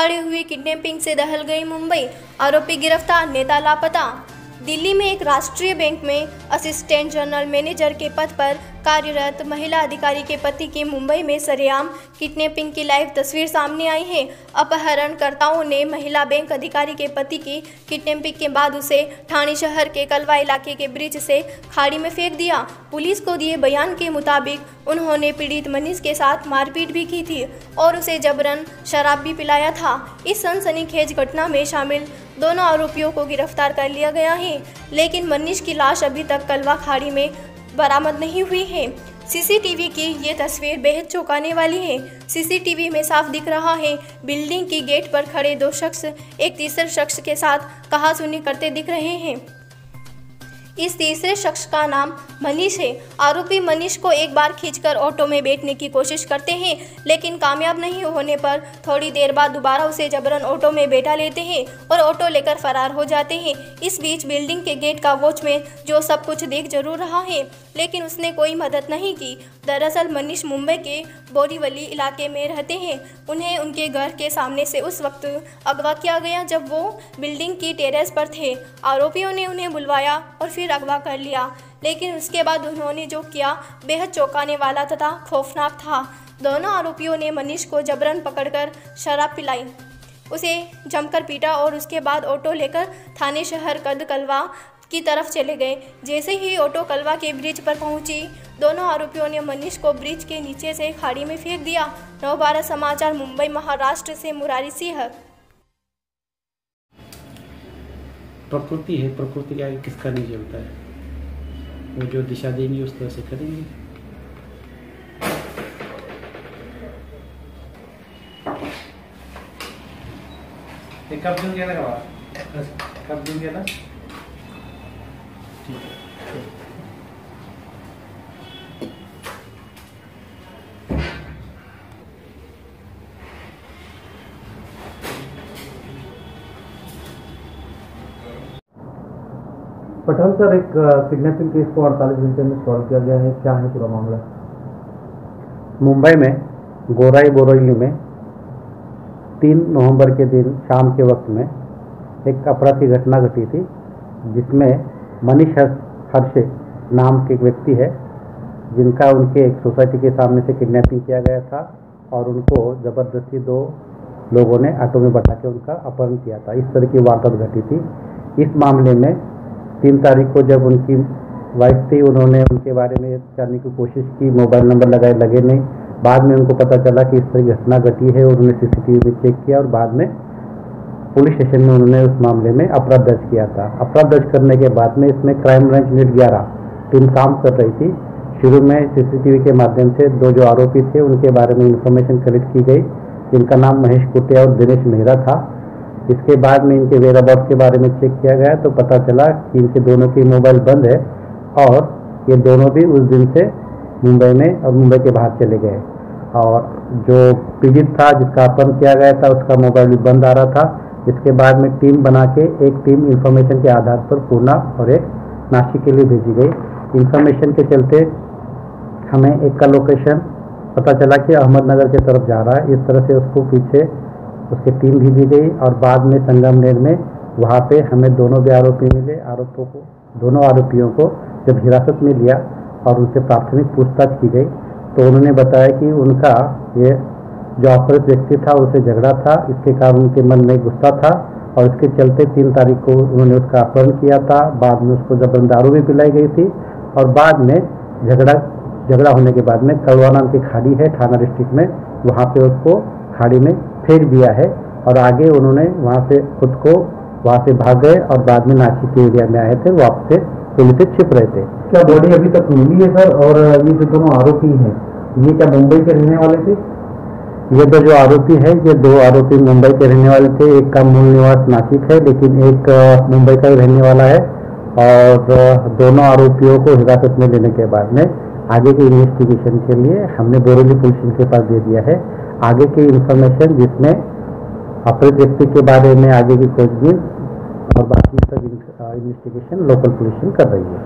उखाड़ी हुई किडनैपिंग से दहल गई मुंबई, आरोपी गिरफ्तार, नेता लापता। दिल्ली में एक राष्ट्रीय बैंक में असिस्टेंट जनरल मैनेजर के पद पर कार्यरत महिला अधिकारी के पति की मुंबई में सरेआम किडनैपिंग की लाइव तस्वीर सामने आई है। अपहरणकर्ताओं ने महिला बैंक अधिकारी के पति की किडनैपिंग के बाद उसे ठाणे शहर के कलवा इलाके के ब्रिज से खाड़ी में फेंक दिया। पुलिस को दिए बयान के मुताबिक उन्होंने पीड़ित मनीष के साथ मारपीट भी की थी और उसे जबरन शराब भी पिलाया था। इस सनसनीखेज घटना में शामिल दोनों आरोपियों को गिरफ्तार कर लिया गया है, लेकिन मनीष की लाश अभी तक कलवा खाड़ी में बरामद नहीं हुई है। सीसीटीवी की ये तस्वीर बेहद चौंकाने वाली है। सीसीटीवी में साफ दिख रहा है बिल्डिंग की गेट पर खड़े दो शख्स एक तीसरे शख्स के साथ कहासुनी करते दिख रहे हैं। इस तीसरे शख्स का नाम मनीष है। आरोपी मनीष को एक बार खींचकर ऑटो में बैठने की कोशिश करते हैं, लेकिन कामयाब नहीं होने पर थोड़ी देर बाद दोबारा उसे जबरन ऑटो में बैठा लेते हैं और ऑटो लेकर फरार हो जाते हैं। इस बीच बिल्डिंग के गेट का वॉचमैन जो सब कुछ देख जरूर रहा है, लेकिन उसने कोई मदद नहीं की। दरअसल मनीष मुंबई के बोरीवली इलाके में रहते हैं। उन्हें उनके घर के सामने से उस वक्त अगवा किया गया जब वो बिल्डिंग की टेरेस पर थे। आरोपियों ने उन्हें बुलवाया और फिर अगवा कर लिया, लेकिन उसके बाद उन्होंने जो किया बेहद चौंकाने वाला तथा खौफनाक था। दोनों आरोपियों ने मनीष को जबरन पकड़कर शराब पिलाई, उसे जमकर पीटा और उसके बाद ऑटो लेकर थाने शहर कलवा की तरफ चले गए। जैसे ही ऑटो कलवा के ब्रिज पर पहुंची, दोनों आरोपियों ने मनीष को ब्रिज के नीचे से खाड़ी में फेंक दिया। नवभारत समाचार, मुंबई, महाराष्ट्र से मुरारी सिंह। प्रकृति है, प्रकृति के आगे किसका नहीं चलता है। वो जो दिशा देंगी उस तरह से करेंगे। कब दूंगे ना, कब दूंगे ना, ठीक है। पठान सर, एक किडनैपिंग केस को 48 घंटे में सॉल्व किया गया है, क्या है पूरा मामला? मुंबई में गोराई बोरीवली में 3 नवंबर के दिन शाम के वक्त में एक अपराध की घटना घटी थी, जिसमें मनीष हर्षे नाम के एक व्यक्ति है, जिनका उनके एक सोसाइटी के सामने से किडनैपिंग किया गया था और उनको ज़बरदस्ती 2 लोगों ने ऑटो में बैठा के उनका अपहरण किया था। इस तरह की वारदात घटी थी। इस मामले में 3 तारीख को जब उनकी वाइफ थी, उन्होंने उनके बारे में जानने की कोशिश की, मोबाइल नंबर लगाए, लगे नहीं। बाद में उनको पता चला कि इस तरह की घटना घटी है और उन्होंने सीसीटीवी में चेक किया और बाद में पुलिस स्टेशन में उन्होंने उस मामले में अपराध दर्ज किया था। अपराध दर्ज करने के बाद में इसमें क्राइम ब्रांच यूनिट 11 टीम काम कर रही थी। शुरू में सीसीटीवी के माध्यम से 2 जो आरोपी थे उनके बारे में इंफॉर्मेशन कलेक्ट की गई, जिनका नाम महेश कुटिया और दिनेश मेहरा था। इसके बाद में इनके वेयरअबाउट्स के बारे में चेक किया गया तो पता चला कि इनके दोनों की मोबाइल बंद है और ये दोनों भी उस दिन से मुंबई में और मुंबई के बाहर चले गए। और जो पीड़ित था, जिसका अपहरण किया गया था, उसका मोबाइल भी बंद आ रहा था। इसके बाद में टीम बना के एक टीम इंफॉर्मेशन के आधार पर पूना और एक नासिक के लिए भेजी गई। इंफॉर्मेशन के चलते हमें एक का लोकेशन पता चला कि अहमदनगर की तरफ जा रहा है। इस तरह से उसको पीछे उसकी टीम भेजी गई और बाद में संगमनेर में वहाँ पे हमें दोनों भी आरोपी मिले। दोनों आरोपियों को जब हिरासत में लिया और उनसे प्राथमिक पूछताछ की गई तो उन्होंने बताया कि उनका ये जो अपहृत व्यक्ति था उसे झगड़ा था, इसके कारण उनके मन में गुस्सा था और इसके चलते 3 तारीख को उन्होंने उसका अपहरण किया था। बाद में उसको जबरन दारू भी पिलाई गई थी और बाद में झगड़ा होने के बाद में कलवा नाम की खाड़ी है थाना डिस्ट्रिक्ट में, वहाँ पे उसको खाड़ी में फेंक दिया है और आगे उन्होंने वहाँ से खुद को वहाँ से भाग गए और बाद में नासिक के एरिया में आए थे, वहाँ से पुलिस से छिप रहे थे। क्या बॉडी अभी तक मिली है सर? और ये जो दोनों आरोपी हैं, ये क्या मुंबई के रहने वाले थे? ये 2 जो आरोपी हैं, ये 2 आरोपी मुंबई के रहने वाले थे। एक का मूल निवास नासिक है, लेकिन एक मुंबई का ही रहने वाला है। और दोनों आरोपियों को हिरासत में लेने के बाद में आगे के इन्वेस्टिगेशन के लिए हमने बोरीवली पुलिस के पास दे दिया है। आगे की इंफॉर्मेशन जिसमें अपहृत व्यक्ति के बारे में आगे की खोजबीन और बाकी सब इन्वेस्टिगेशन लोकल पुलिस कर रही है।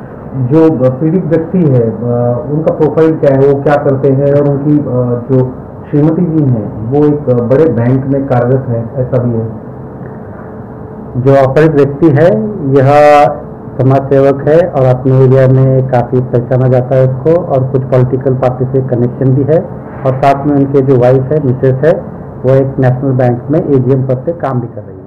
जो पीड़ित व्यक्ति है उनका प्रोफाइल क्या है, वो क्या करते हैं और उनकी जो श्रीमती जी हैं वो एक बड़े बैंक में कार्यरत है, ऐसा भी है? जो अपहृत व्यक्ति है यह समाज सेवक है और अपने एरिया में काफ़ी पहचाना जाता है उसको, और कुछ पॉलिटिकल पार्टी से कनेक्शन भी है, और साथ में उनके जो वाइफ है मिसेस है वो एक नेशनल बैंक में एजीएम पद पे काम भी कर रही है।